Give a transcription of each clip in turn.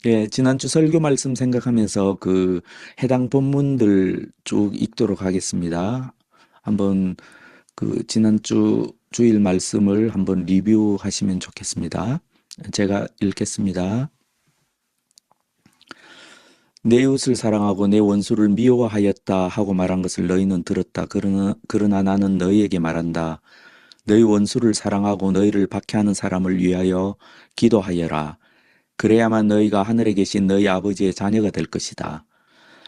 예, 지난주 설교 말씀 생각하면서 그 해당 본문들 쭉 읽도록 하겠습니다. 한번 그 지난주 주일 말씀을 한번 리뷰하시면 좋겠습니다. 제가 읽겠습니다. 내 이웃을 사랑하고 내 원수를 미워하였다 하고 말한 것을 너희는 들었다. 그러나 나는 너희에게 말한다. 너희 원수를 사랑하고 너희를 박해하는 사람을 위하여 기도하여라. 그래야만 너희가 하늘에 계신 너희 아버지의 자녀가 될 것이다.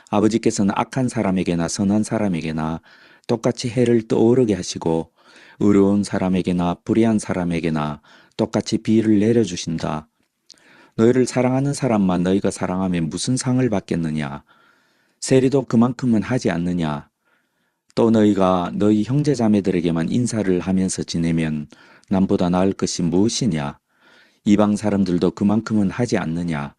아버지께서는 악한 사람에게나 선한 사람에게나 똑같이 해를 떠오르게 하시고 의로운 사람에게나 불의한 사람에게나 똑같이 비를 내려주신다. 너희를 사랑하는 사람만 너희가 사랑하면 무슨 상을 받겠느냐? 세리도 그만큼은 하지 않느냐? 또 너희가 너희 형제 자매들에게만 인사를 하면서 지내면 남보다 나을 것이 무엇이냐? 이방 사람들도 그만큼은 하지 않느냐?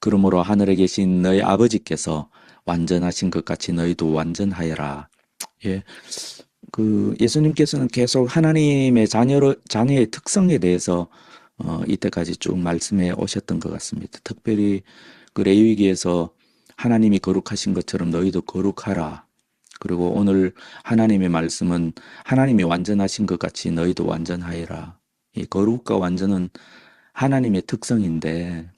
그러므로 하늘에 계신 너희 아버지께서 완전하신 것 같이 너희도 완전하여라. 예, 그 예수님께서는 계속 하나님의 자녀의 특성에 대해서 이때까지 쭉 말씀해 오셨던 것 같습니다. 특별히 그 레위기에서 하나님이 거룩하신 것처럼 너희도 거룩하라. 그리고 오늘 하나님의 말씀은 하나님이 완전하신 것 같이 너희도 완전하여라. 이 거룩과 완전은 하나님의 특성인데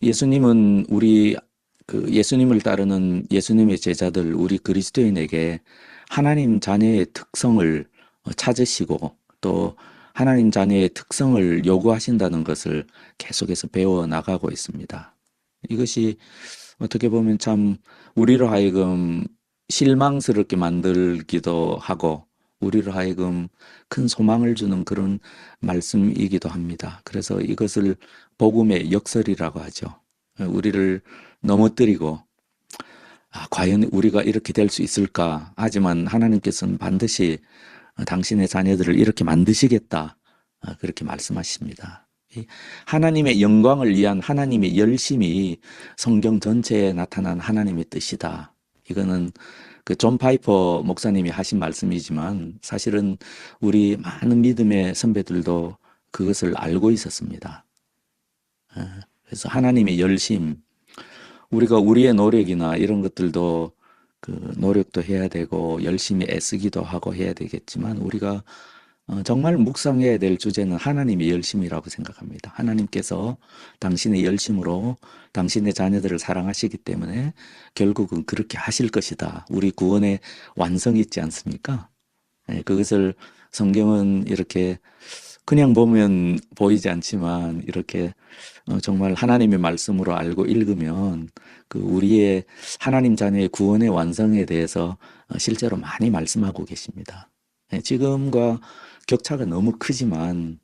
예수님은 우리 그 예수님을 따르는 예수님의 제자들 우리 그리스도인에게 하나님 자녀의 특성을 찾으시고 또 하나님 자녀의 특성을 요구하신다는 것을 계속해서 배워 나가고 있습니다. 이것이 어떻게 보면 참 우리로 하여금 실망스럽게 만들기도 하고 우리로 하여금 큰 소망을 주는 그런 말씀이기도 합니다. 그래서 이것을 복음의 역설이라고 하죠. 우리를 넘어뜨리고 과연 우리가 이렇게 될 수 있을까? 하지만 하나님께서는 반드시 당신의 자녀들을 이렇게 만드시겠다. 그렇게 말씀하십니다. 하나님의 영광을 위한 하나님의 열심이 성경 전체에 나타난 하나님의 뜻이다. 이거는 그 존 파이퍼 목사님이 하신 말씀이지만 사실은 우리 많은 믿음의 선배들도 그것을 알고 있었습니다. 그래서 하나님의 열심, 우리가 우리의 노력이나 이런 것들도 그 노력도 해야 되고 열심히 애쓰기도 하고 해야 되겠지만 우리가 정말 묵상해야 될 주제는 하나님의 열심이라고 생각합니다. 하나님께서 당신의 열심으로 당신의 자녀들을 사랑하시기 때문에 결국은 그렇게 하실 것이다. 우리 구원의 완성이 있지 않습니까? 그것을 성경은 이렇게 그냥 보면 보이지 않지만 이렇게 정말 하나님의 말씀으로 알고 읽으면 그 우리의 하나님 자녀의 구원의 완성에 대해서 실제로 많이 말씀하고 계십니다. 지금과 격차가 너무 크지만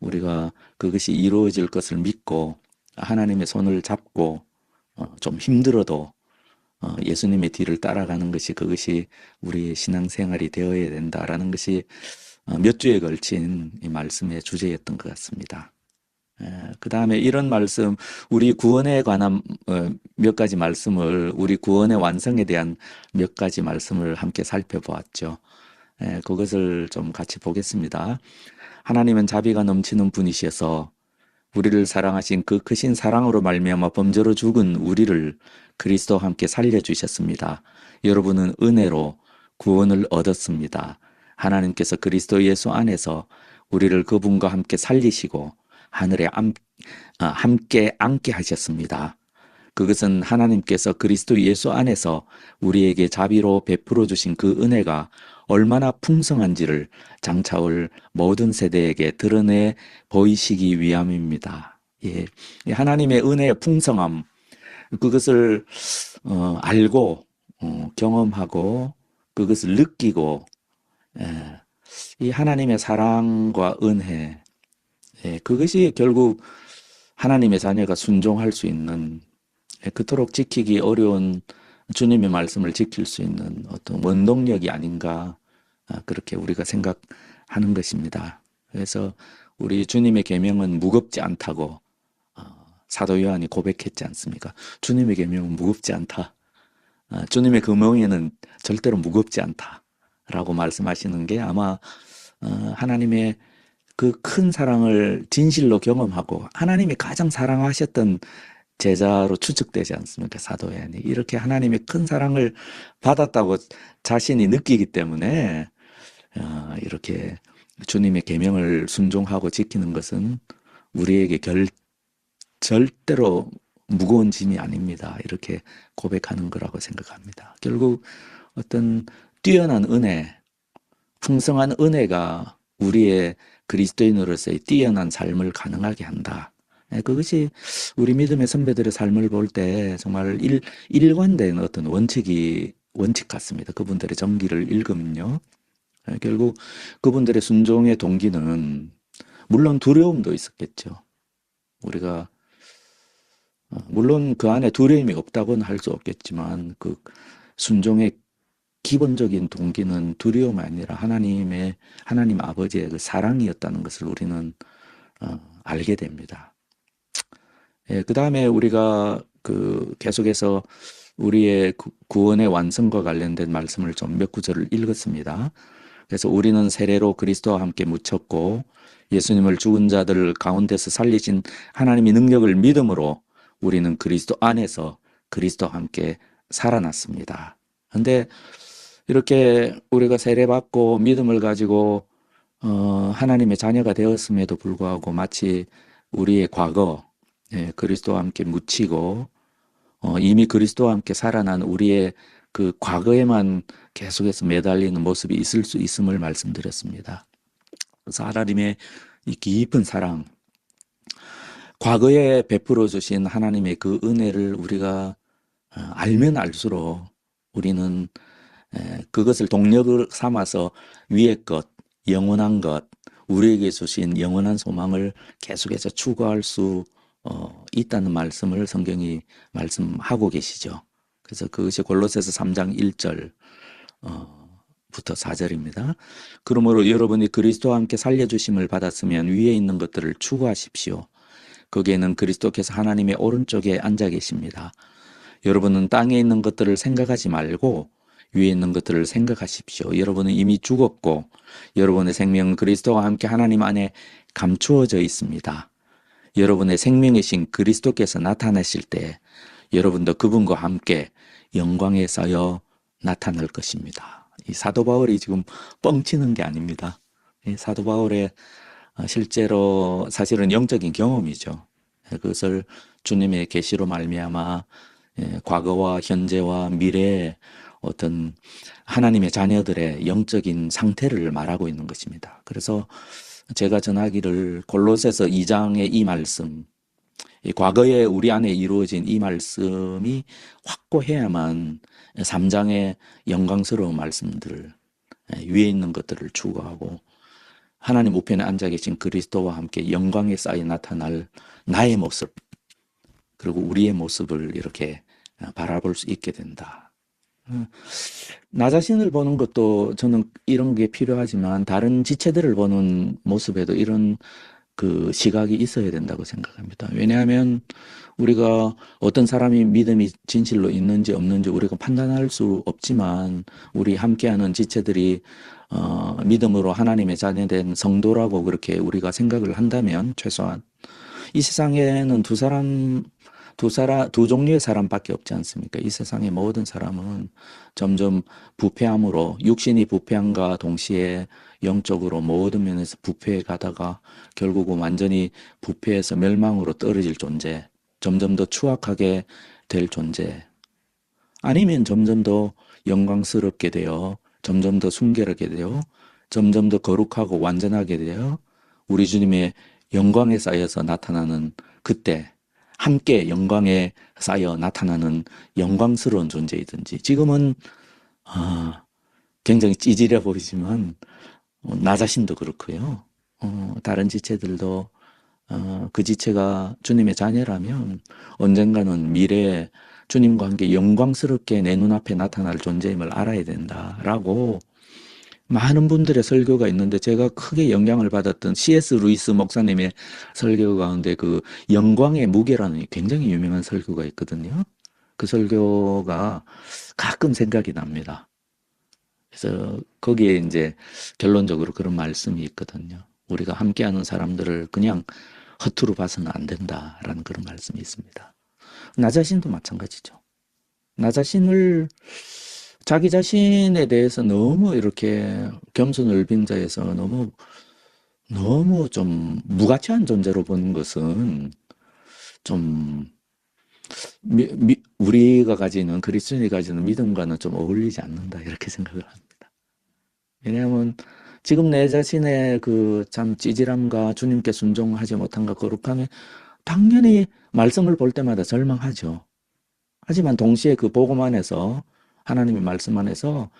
우리가 그것이 이루어질 것을 믿고 하나님의 손을 잡고 좀 힘들어도 예수님의 뒤를 따라가는 것이 그것이 우리의 신앙생활이 되어야 된다라는 것이 몇 주에 걸친 이 말씀의 주제였던 것 같습니다. 그 다음에 이런 말씀, 우리 구원에 관한 몇 가지 말씀을, 우리 구원의 완성에 대한 몇 가지 말씀을 함께 살펴보았죠. 그것을 좀 같이 보겠습니다. 하나님은 자비가 넘치는 분이셔서 우리를 사랑하신 그 크신 사랑으로 말미암아 범죄로 죽은 우리를 그리스도와 함께 살려주셨습니다. 여러분은 은혜로 구원을 얻었습니다. 하나님께서 그리스도 예수 안에서 우리를 그분과 함께 살리시고 하늘에 함께 앉게 하셨습니다. 그것은 하나님께서 그리스도 예수 안에서 우리에게 자비로 베풀어 주신 그 은혜가 얼마나 풍성한지를 장차올 모든 세대에게 드러내 보이시기 위함입니다. 예, 하나님의 은혜의 풍성함, 그것을 알고 경험하고 그것을 느끼고 이 하나님의 사랑과 은혜, 그것이 결국 하나님의 자녀가 순종할 수 있는 그토록 지키기 어려운 주님의 말씀을 지킬 수 있는 어떤 원동력이 아닌가 그렇게 우리가 생각하는 것입니다. 그래서 우리 주님의 계명은 무겁지 않다고 사도 요한이 고백했지 않습니까? 주님의 계명은 무겁지 않다. 주님의 계명에는 절대로 무겁지 않다라고 말씀하시는 게 아마 하나님의 그 큰 사랑을 진실로 경험하고 하나님이 가장 사랑하셨던 제자로 추측되지 않습니까? 사도 요한이. 이렇게 하나님의 큰 사랑을 받았다고 자신이 느끼기 때문에 이렇게 주님의 계명을 순종하고 지키는 것은 우리에게 절대로 무거운 짐이 아닙니다. 이렇게 고백하는 거라고 생각합니다. 결국 어떤 뛰어난 은혜, 풍성한 은혜가 우리의 그리스도인으로서의 뛰어난 삶을 가능하게 한다. 그것이 우리 믿음의 선배들의 삶을 볼 때 정말 일관된 어떤 원칙 같습니다. 그분들의 정기를 읽으면요. 결국 그분들의 순종의 동기는 물론 두려움도 있었겠죠. 우리가 물론 그 안에 두려움이 없다고는 할 수 없겠지만 그 순종의 기본적인 동기는 두려움이 아니라 하나님 아버지의 그 사랑이었다는 것을 우리는 알게 됩니다. 예, 그 다음에 우리가 계속해서 우리의 구원의 완성과 관련된 말씀을 좀 몇 구절을 읽었습니다. 그래서 우리는 세례로 그리스도와 함께 묻혔고 예수님을 죽은 자들 가운데서 살리신 하나님의 능력을 믿음으로 우리는 그리스도 안에서 그리스도와 함께 살아났습니다. 그런데 이렇게 우리가 세례받고 믿음을 가지고 하나님의 자녀가 되었음에도 불구하고 마치 우리의 과거, 그리스도와 함께 묻히고 이미 그리스도와 함께 살아난 우리의 그 과거에만 계속해서 매달리는 모습이 있을 수 있음을 말씀드렸습니다. 그래서 하나님의 이 깊은 사랑, 과거에 베풀어 주신 하나님의 그 은혜를 우리가 알면 알수록 우리는 그것을 동력을 삼아서 위의 것, 영원한 것, 우리에게 주신 영원한 소망을 계속해서 추구할 수 있다는 말씀을 성경이 말씀하고 계시죠. 그래서 그것이 골로새서 3장 1절 부터 4절입니다. 그러므로 여러분이 그리스도와 함께 살려주심을 받았으면 위에 있는 것들을 추구하십시오. 거기에는 그리스도께서 하나님의 오른쪽에 앉아 계십니다. 여러분은 땅에 있는 것들을 생각하지 말고 위에 있는 것들을 생각하십시오. 여러분은 이미 죽었고 여러분의 생명은 그리스도와 함께 하나님 안에 감추어져 있습니다. 여러분의 생명이신 그리스도께서 나타나실 때 여러분도 그분과 함께 영광에 쌓여 나타날 것입니다. 이 사도 바울이 지금 뻥치는 게 아닙니다. 이 사도 바울의 실제로 사실은 영적인 경험이죠. 그것을 주님의 계시로 말미암아 과거와 현재와 미래의 어떤 하나님의 자녀들의 영적인 상태를 말하고 있는 것입니다. 그래서 제가 전하기를 골로새서 2장의 이 말씀, 과거에 우리 안에 이루어진 이 말씀이 확고해야만 3장의 영광스러운 말씀들, 위에 있는 것들을 추구하고 하나님 우편에 앉아 계신 그리스도와 함께 영광에 쌓여 나타날 나의 모습, 그리고 우리의 모습을 이렇게 바라볼 수 있게 된다. 나 자신을 보는 것도 저는 이런 게 필요하지만 다른 지체들을 보는 모습에도 이런 그 시각이 있어야 된다고 생각합니다. 왜냐하면 우리가 어떤 사람이 믿음이 진실로 있는지 없는지 우리가 판단할 수 없지만 우리 함께하는 지체들이 믿음으로 하나님의 자녀된 성도라고 그렇게 우리가 생각을 한다면 최소한 이 세상에는 두 종류의 사람밖에 없지 않습니까? 이 세상의 모든 사람은 점점 부패함으로 육신이 부패함과 동시에 영적으로 모든 면에서 부패해 가다가 결국은 완전히 부패해서 멸망으로 떨어질 존재, 점점 더 추악하게 될 존재, 아니면 점점 더 영광스럽게 되어 점점 더 순결하게 되어 점점 더 거룩하고 완전하게 되어 우리 주님의 영광에 쌓여서 나타나는 그때 함께 영광에 쌓여 나타나는 영광스러운 존재이든지 지금은 굉장히 찌질해 보이지만 나 자신도 그렇고요. 다른 지체들도 그 지체가 주님의 자녀라면 언젠가는 미래에 주님과 함께 영광스럽게 내 눈앞에 나타날 존재임을 알아야 된다라고 많은 분들의 설교가 있는데 제가 크게 영향을 받았던 C.S. 루이스 목사님의 설교 가운데 그 영광의 무게라는 굉장히 유명한 설교가 있거든요. 그 설교가 가끔 생각이 납니다. 그래서 거기에 이제 결론적으로 그런 말씀이 있거든요. 우리가 함께하는 사람들을 그냥 허투루 봐서는 안 된다라는 그런 말씀이 있습니다. 나 자신도 마찬가지죠. 나 자신을 자기 자신에 대해서 너무 이렇게 겸손을 빙자해서 너무 좀 무가치한 존재로 보는 것은 좀 우리가 가지는 그리스도인이 가지는 믿음과는 좀 어울리지 않는다 이렇게 생각을 합니다. 왜냐하면 지금 내 자신의 그 참 찌질함과 주님께 순종하지 못함과 거룩함에 당연히 말씀을 볼 때마다 절망하죠. 하지만 동시에 그 복음 안에서 하나님의 말씀 안에서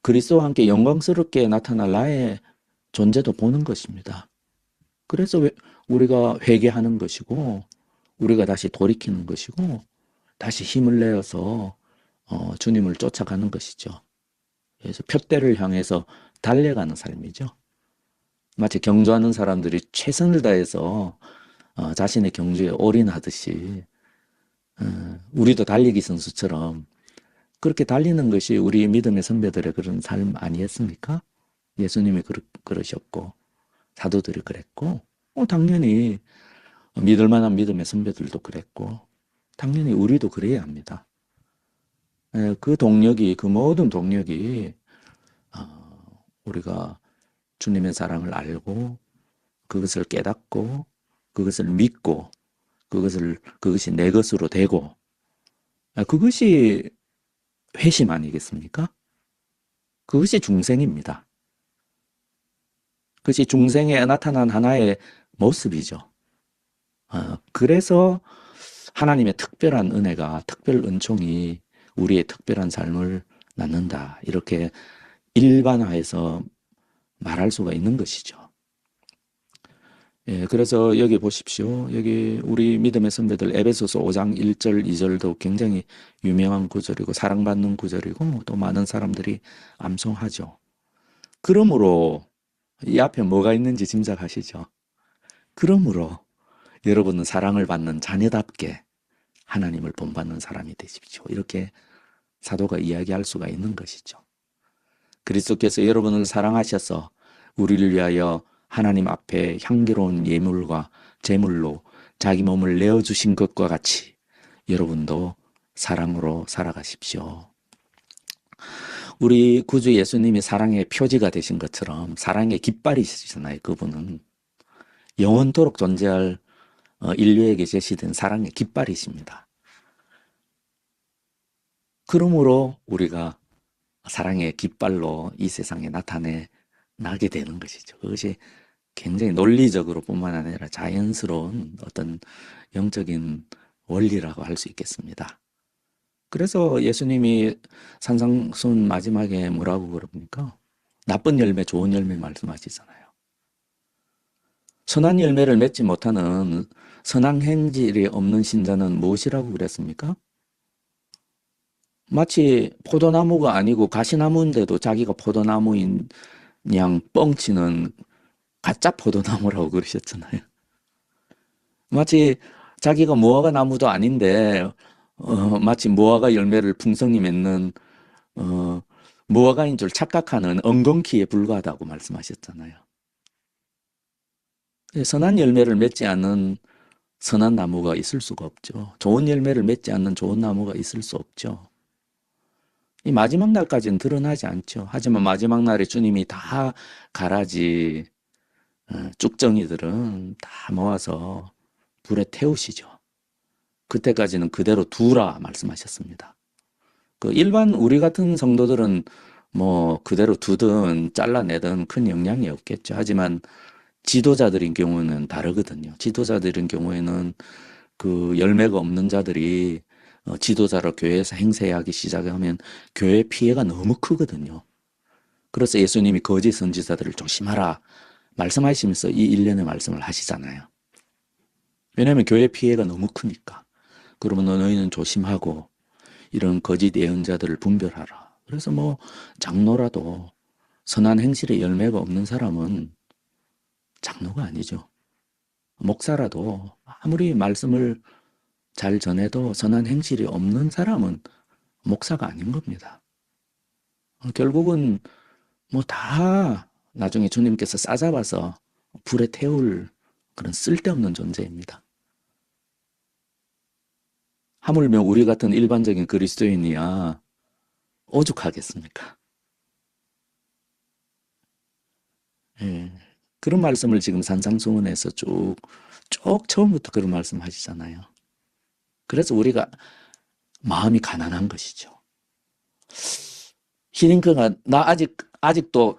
그리스도와 함께 영광스럽게 나타날 나의 존재도 보는 것입니다. 그래서 우리가 회개하는 것이고 우리가 다시 돌이키는 것이고 다시 힘을 내어서 주님을 쫓아가는 것이죠. 그래서 표대를 향해서 달려가는 삶이죠. 마치 경주하는 사람들이 최선을 다해서 자신의 경주에 올인하듯이 우리도 달리기 선수처럼 그렇게 달리는 것이 우리 믿음의 선배들의 그런 삶 아니었습니까? 예수님이 그러셨고 사도들이 그랬고 당연히 믿을 만한 믿음의 선배들도 그랬고 당연히 우리도 그래야 합니다. 그 동력이 그 모든 동력이 우리가 주님의 사랑을 알고 그것을 깨닫고 그것을 믿고 그것이 내 것으로 되고 그것이 회심 아니겠습니까? 그것이 중생입니다. 그것이 중생에 나타난 하나의 모습이죠. 그래서 하나님의 특별한 은혜가 특별 은총이 우리의 특별한 삶을 낳는다. 이렇게 일반화해서 말할 수가 있는 것이죠. 예, 그래서 여기 보십시오. 여기 우리 믿음의 선배들 에베소서 5장 1절, 2절도 굉장히 유명한 구절이고 사랑받는 구절이고 또 많은 사람들이 암송하죠. 그러므로 이 앞에 뭐가 있는지 짐작하시죠? 그러므로 여러분은 사랑을 받는 자녀답게 하나님을 본받는 사람이 되십시오. 이렇게 사도가 이야기할 수가 있는 것이죠. 그리스도께서 여러분을 사랑하셔서 우리를 위하여 하나님 앞에 향기로운 예물과 제물로 자기 몸을 내어주신 것과 같이 여러분도 사랑으로 살아가십시오. 우리 구주 예수님이 사랑의 표지가 되신 것처럼 사랑의 깃발이시잖아요. 그분은 영원토록 존재할 인류에게 제시된 사랑의 깃발이십니다. 그러므로 우리가 사랑의 깃발로 이 세상에 나타나게 되는 것이죠. 그것이 굉장히 논리적으로 뿐만 아니라 자연스러운 어떤 영적인 원리라고 할 수 있겠습니다. 그래서 예수님이 산상순 마지막에 뭐라고 그럽니까? 나쁜 열매, 좋은 열매 말씀하시잖아요. 선한 열매를 맺지 못하는 선한 행질이 없는 신자는 무엇이라고 그랬습니까? 마치 포도나무가 아니고 가시나무인데도 자기가 포도나무인 양 뻥치는 가짜 포도나무라고 그러셨잖아요. 마치 자기가 무화과 나무도 아닌데 마치 무화과 열매를 풍성히 맺는 무화과인 줄 착각하는 엉겅퀴에 불과하다고 말씀하셨잖아요. 선한 열매를 맺지 않는 선한 나무가 있을 수가 없죠. 좋은 열매를 맺지 않는 좋은 나무가 있을 수 없죠. 이 마지막 날까지는 드러나지 않죠. 하지만 마지막 날에 주님이 다 가라지 쭉정이들은 다 모아서 불에 태우시죠. 그때까지는 그대로 두라 말씀하셨습니다. 그 일반 우리 같은 성도들은 뭐 그대로 두든 잘라내든 큰 영향이 없겠죠. 하지만 지도자들인 경우는 다르거든요. 지도자들인 경우에는 그 열매가 없는 자들이 지도자로 교회에서 행세하기 시작하면 교회 피해가 너무 크거든요. 그래서 예수님이 거짓 선지자들을 조심하라 말씀하시면서 이 일련의 말씀을 하시잖아요. 왜냐하면 교회 피해가 너무 크니까. 그러면 너희는 조심하고 이런 거짓 예언자들을 분별하라. 그래서 뭐 장로라도 선한 행실의 열매가 없는 사람은 장로가 아니죠. 목사라도 아무리 말씀을 잘 전해도 선한 행실이 없는 사람은 목사가 아닌 겁니다. 결국은 뭐 다 나중에 주님께서 싸잡아서 불에 태울 그런 쓸데없는 존재입니다. 하물며 우리 같은 일반적인 그리스도인이야 오죽하겠습니까? 예. 그런 말씀을 지금 산상수훈에서 쭉 처음부터 그런 말씀 하시잖아요. 그래서 우리가 마음이 가난한 것이죠. 히딩크가 나 아직도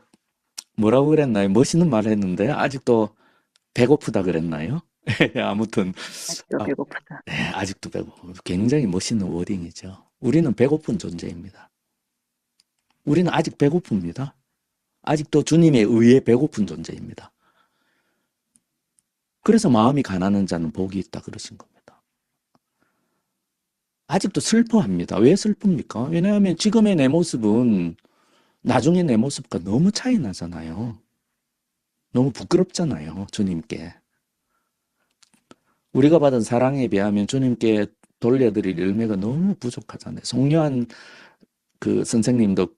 뭐라고 그랬나요? 멋있는 말 했는데 아직도 배고프다 그랬나요? 아무튼 아직도 아, 배고프다. 네, 아직도 배고프. 굉장히 멋있는 워딩이죠. 우리는 배고픈 존재입니다. 우리는 아직 배고픕니다. 아직도 주님에 의해 배고픈 존재입니다. 그래서 마음이 가난한 자는 복이 있다 그러신 겁니다. 아직도 슬퍼합니다. 왜 슬픕니까? 왜냐하면 지금의 내 모습은 나중에 내 모습과 너무 차이 나잖아요. 너무 부끄럽잖아요. 주님께. 우리가 받은 사랑에 비하면 주님께 돌려드릴 열매가 너무 부족하잖아요. 송요한 그 선생님도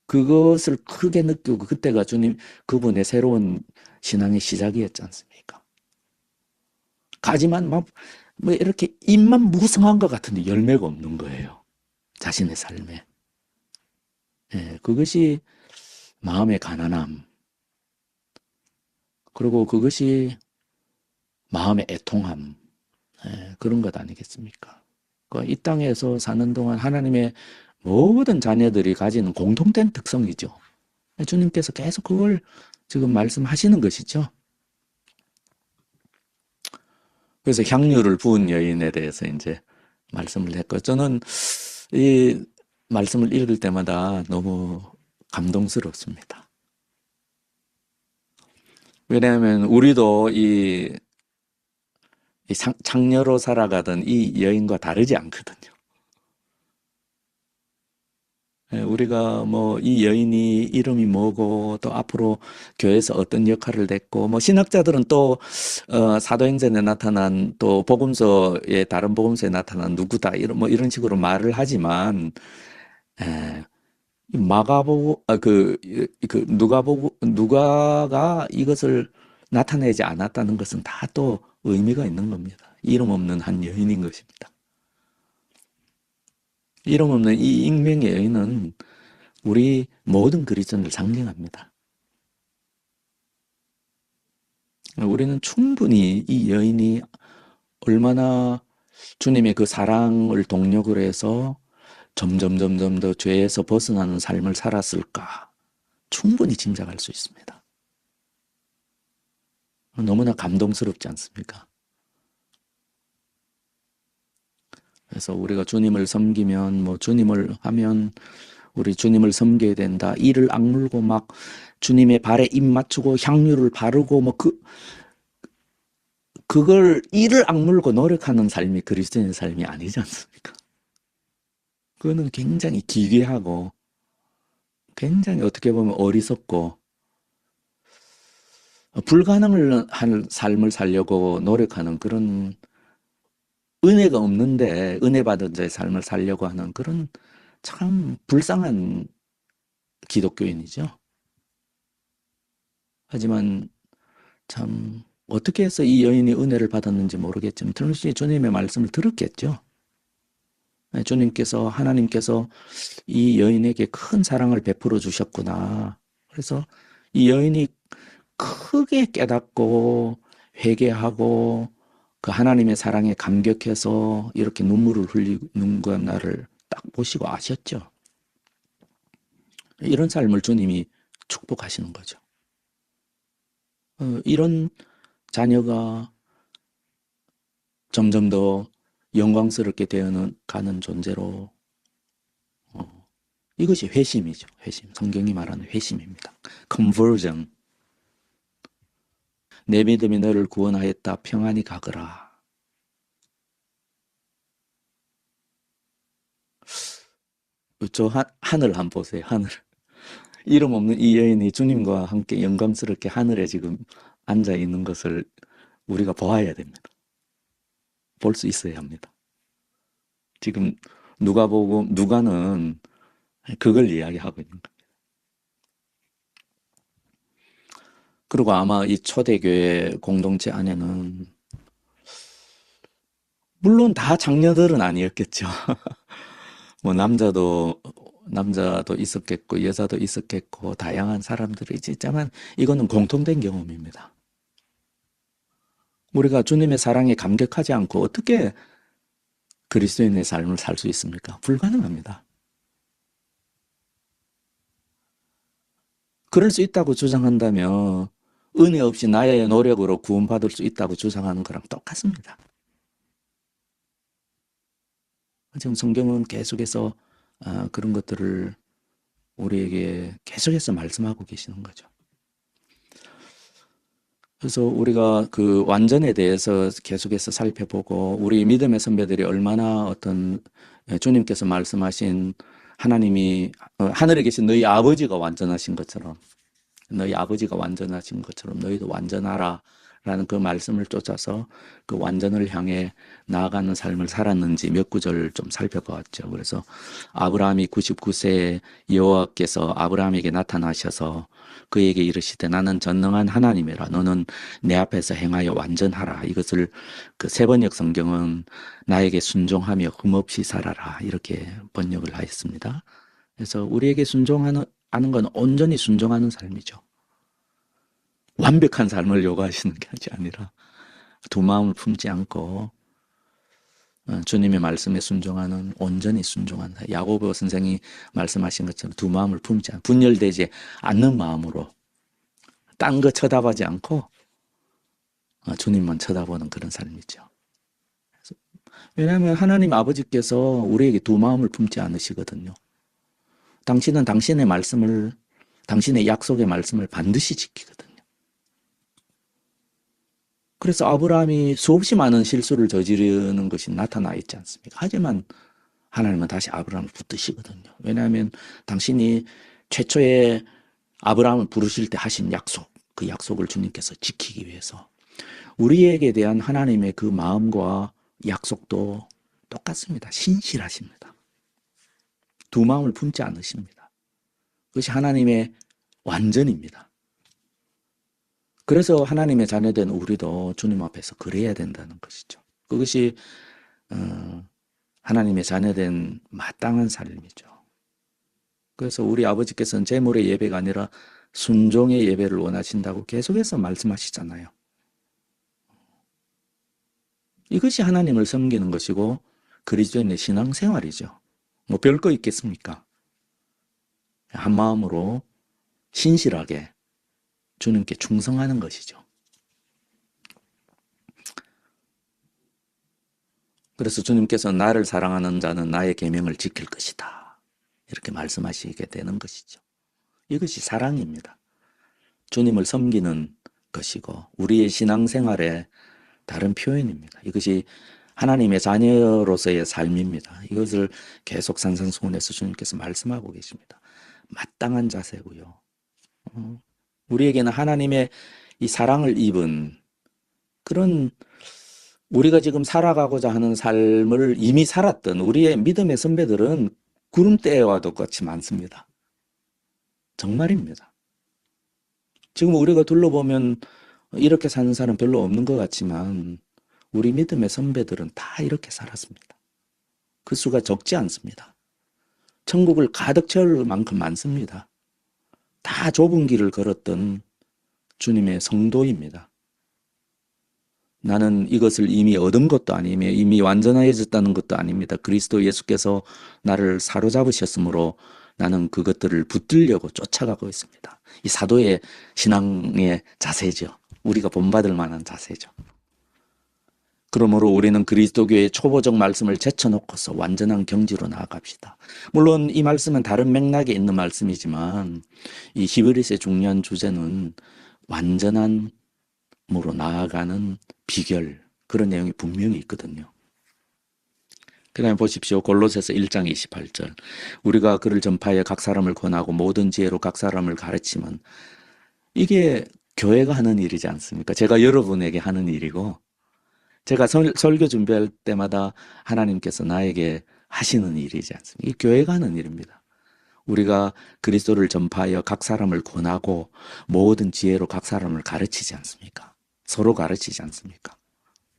그것을 크게 느끼고 그때가 주님 그분의 새로운 신앙의 시작이었지 않습니까? 가지만 막 뭐 이렇게 입만 무성한 것 같은데 열매가 없는 거예요. 자신의 삶에. 예, 그것이 마음의 가난함. 그리고 그것이 마음의 애통함. 예, 그런 것 아니겠습니까? 그러니까 이 땅에서 사는 동안 하나님의 모든 자녀들이 가지는 공통된 특성이죠. 주님께서 계속 그걸 지금 말씀하시는 것이죠. 그래서 향유를 부은 여인에 대해서 이제 말씀을 했고, 저는 이 말씀을 읽을 때마다 너무 감동스럽습니다. 왜냐하면 우리도 이 창녀로 살아가던 이 여인과 다르지 않거든요. 예, 우리가 뭐 이 여인이 이름이 뭐고 또 앞으로 교회에서 어떤 역할을 했고 뭐 신학자들은 또 사도행전에 나타난 또 복음서에 다른 복음서에 나타난 누구다 이런 뭐 이런 식으로 말을 하지만 에, 마가보 그 누가가 이것을 나타내지 않았다는 것은 다 또 의미가 있는 겁니다. 이름 없는 한 여인인 것입니다. 이름 없는 이 익명의 여인은 우리 모든 그리스도인을 상징합니다. 우리는 충분히 이 여인이 얼마나 주님의 그 사랑을 동력으로 해서 점점 더 죄에서 벗어나는 삶을 살았을까 충분히 짐작할 수 있습니다. 너무나 감동스럽지 않습니까? 그래서 우리가 주님을 섬기면 뭐 주님을 하면 우리 주님을 섬겨야 된다. 이를 악물고 막 주님의 발에 입 맞추고 향유를 바르고 뭐 그걸 이를 악물고 노력하는 삶이 그리스도인의 삶이 아니지 않습니까? 그거는 굉장히 기괴하고 굉장히 어떻게 보면 어리석고 불가능을 한 삶을 살려고 노력하는 그런 은혜가 없는데 은혜 받은 자의 삶을 살려고 하는 그런 참 불쌍한 기독교인이죠. 하지만 참 어떻게 해서 이 여인이 은혜를 받았는지 모르겠지만 틀림없이 주님의 말씀을 들었겠죠. 주님께서 하나님께서 이 여인에게 큰 사랑을 베풀어 주셨구나. 그래서 이 여인이 크게 깨닫고 회개하고 그 하나님의 사랑에 감격해서 이렇게 눈물을 흘리는 건 나를 딱 보시고 아셨죠. 이런 삶을 주님이 축복하시는 거죠. 이런 자녀가 점점 더 영광스럽게 되어가는 가는 존재로 이것이 회심이죠. 회심. 성경이 말하는 회심입니다. conversion. 내 믿음이 너를 구원하였다. 평안히 가거라. 저 하늘 한번 보세요. 하늘. 이름 없는 이 여인이 주님과 함께 영광스럽게 하늘에 지금 앉아 있는 것을 우리가 보아야 됩니다. 볼 수 있어야 합니다. 지금 누가는 그걸 이야기하고 있는 거예요. 그리고 아마 이 초대교회 공동체 안에는 물론 다 장녀들은 아니었겠죠. 뭐 남자도 있었겠고 여자도 있었겠고 다양한 사람들이 있지만 이거는 공통된 경험입니다. 우리가 주님의 사랑에 감격하지 않고 어떻게 그리스도인의 삶을 살 수 있습니까? 불가능합니다. 그럴 수 있다고 주장한다면 은혜 없이 나의 노력으로 구원받을 수 있다고 주장하는 거랑 똑같습니다. 지금 성경은 계속해서 그런 것들을 우리에게 계속해서 말씀하고 계시는 거죠. 그래서 우리가 그 완전에 대해서 계속해서 살펴보고 우리 믿음의 선배들이 얼마나 어떤 주님께서 말씀하신 하나님이 하늘에 계신 너희 아버지가 완전하신 것처럼 너희 아버지가 완전하신 것처럼 너희도 완전하라 라는 그 말씀을 쫓아서 그 완전을 향해 나아가는 삶을 살았는지 몇 구절 좀 살펴보았죠. 그래서 아브라함이 99세에 여호와께서 아브라함에게 나타나셔서 그에게 이르시되 나는 전능한 하나님이라 너는 내 앞에서 행하여 완전하라. 이것을 그 세번역 성경은 나에게 순종하며 흠없이 살아라 이렇게 번역을 하였습니다. 그래서 우리에게 순종하는 건 온전히 순종하는 삶이죠. 완벽한 삶을 요구하시는 게 아니라 두 마음을 품지 않고 주님의 말씀에 순종하는 온전히 순종하는 야고보 선생이 말씀하신 것처럼 두 마음을 품지 않고 분열되지 않는 마음으로 딴 거 쳐다보지 않고 주님만 쳐다보는 그런 삶이죠. 왜냐하면 하나님 아버지께서 우리에게 두 마음을 품지 않으시거든요. 당신은 당신의 말씀을 당신의 약속의 말씀을 반드시 지키거든요. 그래서 아브라함이 수없이 많은 실수를 저지르는 것이 나타나 있지 않습니까? 하지만 하나님은 다시 아브라함을 붙드시거든요. 왜냐하면 당신이 최초에 아브라함을 부르실 때 하신 약속, 그 약속을 주님께서 지키기 위해서 우리에게 대한 하나님의 그 마음과 약속도 똑같습니다. 신실하십니다. 두 마음을 품지 않으십니다. 그것이 하나님의 완전입니다. 그래서 하나님의 자녀된 우리도 주님 앞에서 그래야 된다는 것이죠. 그것이 하나님의 자녀된 마땅한 삶이죠. 그래서 우리 아버지께서는 제물의 예배가 아니라 순종의 예배를 원하신다고 계속해서 말씀하시잖아요. 이것이 하나님을 섬기는 것이고 그리스도인의 신앙생활이죠. 뭐 별거 있겠습니까? 한 마음으로 신실하게 주님께 충성하는 것이죠. 그래서 주님께서 나를 사랑하는 자는 나의 계명을 지킬 것이다. 이렇게 말씀하시게 되는 것이죠. 이것이 사랑입니다. 주님을 섬기는 것이고 우리의 신앙생활의 다른 표현입니다. 이것이 하나님의 자녀로서의 삶입니다. 이것을 계속 산상수훈에서 주님께서 말씀하고 계십니다. 마땅한 자세고요. 우리에게는 하나님의 이 사랑을 입은 그런 우리가 지금 살아가고자 하는 삶을 이미 살았던 우리의 믿음의 선배들은 구름대와 똑같이 많습니다. 정말입니다. 지금 우리가 둘러보면 이렇게 사는 사람 별로 없는 것 같지만 우리 믿음의 선배들은 다 이렇게 살았습니다. 그 수가 적지 않습니다. 천국을 가득 채울 만큼 많습니다. 다 좁은 길을 걸었던 주님의 성도입니다. 나는 이것을 이미 얻은 것도 아니며 이미 완전해졌다는 것도 아닙니다. 그리스도 예수께서 나를 사로잡으셨으므로 나는 그것들을 붙들려고 쫓아가고 있습니다. 이 사도의 신앙의 자세죠. 우리가 본받을 만한 자세죠. 그러므로 우리는 그리스도교의 초보적 말씀을 제쳐놓고서 완전한 경지로 나아갑시다. 물론 이 말씀은 다른 맥락에 있는 말씀이지만 이 히브리서의 중요한 주제는 완전함으로 나아가는 비결, 그런 내용이 분명히 있거든요. 그 다음에 보십시오. 골로새서 1장 28절. 우리가 그를 전파하여 각 사람을 권하고 모든 지혜로 각 사람을 가르치면 이게 교회가 하는 일이지 않습니까? 제가 여러분에게 하는 일이고 제가 설교 준비할 때마다 하나님께서 나에게 하시는 일이지 않습니까? 이 교회가 하는 일입니다. 우리가 그리스도를 전파하여 각 사람을 권하고 모든 지혜로 각 사람을 가르치지 않습니까? 서로 가르치지 않습니까?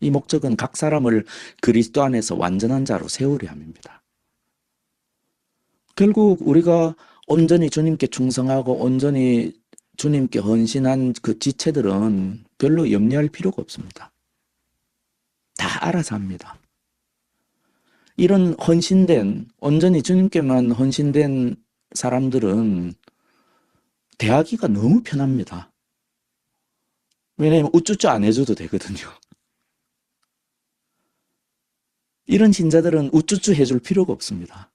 이 목적은 각 사람을 그리스도 안에서 완전한 자로 세우려 함입니다. 결국 우리가 온전히 주님께 충성하고 온전히 주님께 헌신한 그 지체들은 별로 염려할 필요가 없습니다. 다 알아서 합니다. 이런 헌신된, 온전히 주님께만 헌신된 사람들은 대하기가 너무 편합니다. 왜냐하면 우쭈쭈 안 해줘도 되거든요. 이런 신자들은 우쭈쭈 해줄 필요가 없습니다.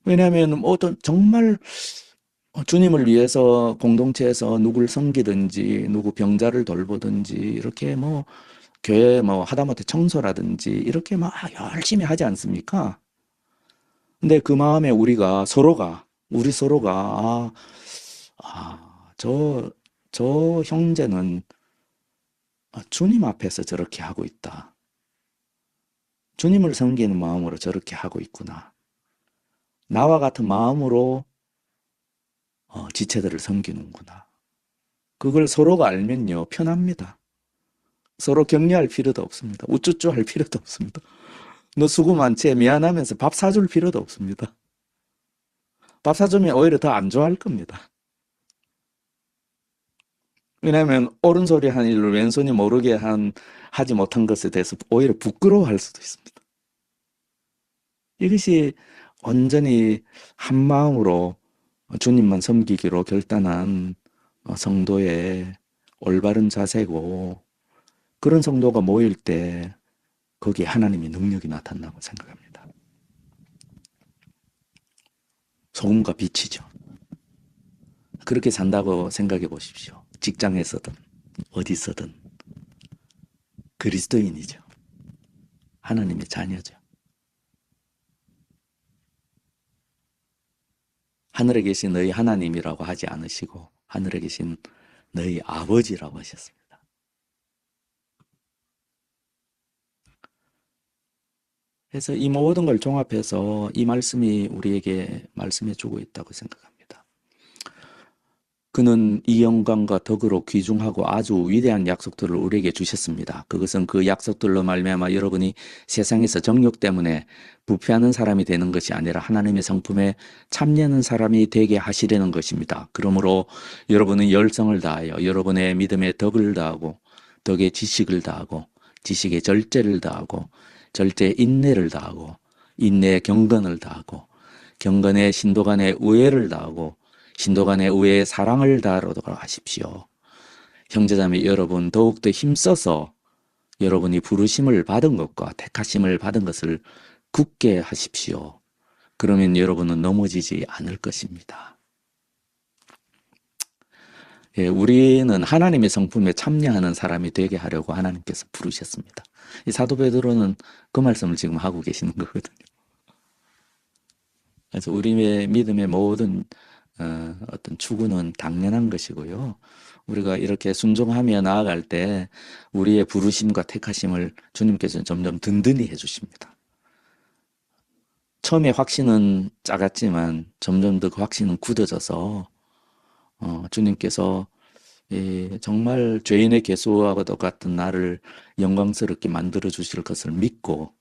왜냐하면 어떤 정말 주님을 위해서 공동체에서 누굴 섬기든지 누구 병자를 돌보든지 이렇게 뭐 교회 뭐 하다못해 청소라든지 이렇게 막 열심히 하지 않습니까? 근데 그 마음에 우리 서로가 저 형제는 주님 앞에서 저렇게 하고 있다. 주님을 섬기는 마음으로 저렇게 하고 있구나. 나와 같은 마음으로 지체들을 섬기는구나. 그걸 서로가 알면요, 편합니다. 서로 격려할 필요도 없습니다. 우쭈쭈 할 필요도 없습니다. 너 수고 많지? 미안하면서 밥 사줄 필요도 없습니다. 밥 사주면 오히려 더 안 좋아할 겁니다. 왜냐하면 옳은 소리 한 일을 왼손이 모르게 하지 못한 것에 대해서 오히려 부끄러워할 수도 있습니다. 이것이 온전히 한 마음으로 주님만 섬기기로 결단한 성도의 올바른 자세고, 그런 성도가 모일 때 거기에 하나님의 능력이 나타난다고 생각합니다. 소금과 빛이죠. 그렇게 산다고 생각해 보십시오. 직장에서든 어디서든 그리스도인이죠. 하나님의 자녀죠. 하늘에 계신 너희 하나님이라고 하지 않으시고 하늘에 계신 너희 아버지라고 하셨습니다. 그래서 이 모든 걸 종합해서 이 말씀이 우리에게 말씀해 주고 있다고 생각합니다. 그는 이 영광과 덕으로 귀중하고 아주 위대한 약속들을 우리에게 주셨습니다. 그것은 그 약속들로 말미암아 여러분이 세상에서 정욕 때문에 부패하는 사람이 되는 것이 아니라 하나님의 성품에 참여하는 사람이 되게 하시려는 것입니다. 그러므로 여러분은 열성을 다하여 여러분의 믿음의 덕을 다하고 덕의 지식을 다하고 지식의 절제를 다하고 절제의 인내를 다하고 인내의 경건을 다하고 경건의 신도 간의 우애를 다하고 신도 간의 우애의 사랑을 다하도록 하십시오. 형제자매 여러분, 더욱더 힘써서 여러분이 부르심을 받은 것과 택하심을 받은 것을 굳게 하십시오. 그러면 여러분은 넘어지지 않을 것입니다. 예, 우리는 하나님의 성품에 참여하는 사람이 되게 하려고 하나님께서 부르셨습니다. 이 사도 베드로는 그 말씀을 지금 하고 계시는 거거든요. 그래서 우리의 믿음의 모든 어떤 추구는 당연한 것이고요. 우리가 이렇게 순종하며 나아갈 때 우리의 부르심과 택하심을 주님께서는 점점 든든히 해주십니다. 처음에 확신은 작았지만 점점 더 그 확신은 굳어져서 주님께서 정말 죄인의 개수와도 같은 나를 영광스럽게 만들어 주실 것을 믿고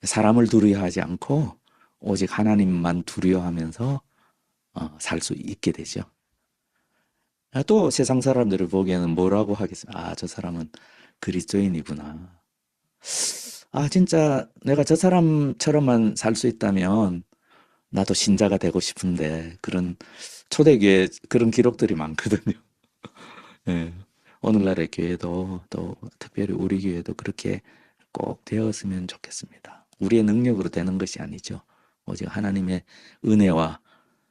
사람을 두려워하지 않고 오직 하나님만 두려워하면서 살 수 있게 되죠. 또 세상 사람들을 보기에는 뭐라고 하겠습니까? 저 사람은 그리스도인이구나. 진짜 내가 저 사람처럼만 살 수 있다면 나도 신자가 되고 싶은데, 그런 초대교회 그런 기록들이 많거든요. 예. 오늘날의 교회도 또 특별히 우리 교회도 그렇게 꼭 되었으면 좋겠습니다. 우리의 능력으로 되는 것이 아니죠. 오직 하나님의 은혜와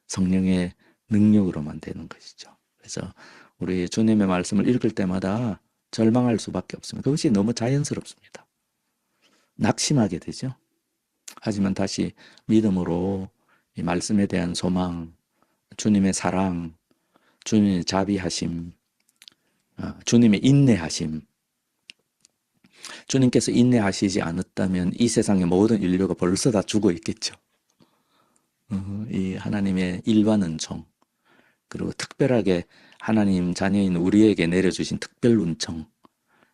성령의 능력으로만 되는 것이죠. 그래서 우리 주님의 말씀을 읽을 때마다 절망할 수밖에 없습니다. 그것이 너무 자연스럽습니다. 낙심하게 되죠. 하지만 다시 믿음으로 이 말씀에 대한 소망, 주님의 사랑, 주님의 자비하심, 주님의 인내하심. 주님께서 인내하시지 않았다면 이 세상의 모든 인류가 벌써 다 죽어 있겠죠. 이 하나님의 일반 은총, 그리고 특별하게 하나님 자녀인 우리에게 내려주신 특별 은총,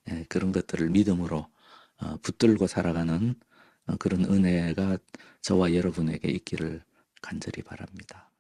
예, 그런 것들을 믿음으로 붙들고 살아가는 그런 은혜가 저와 여러분에게 있기를 간절히 바랍니다.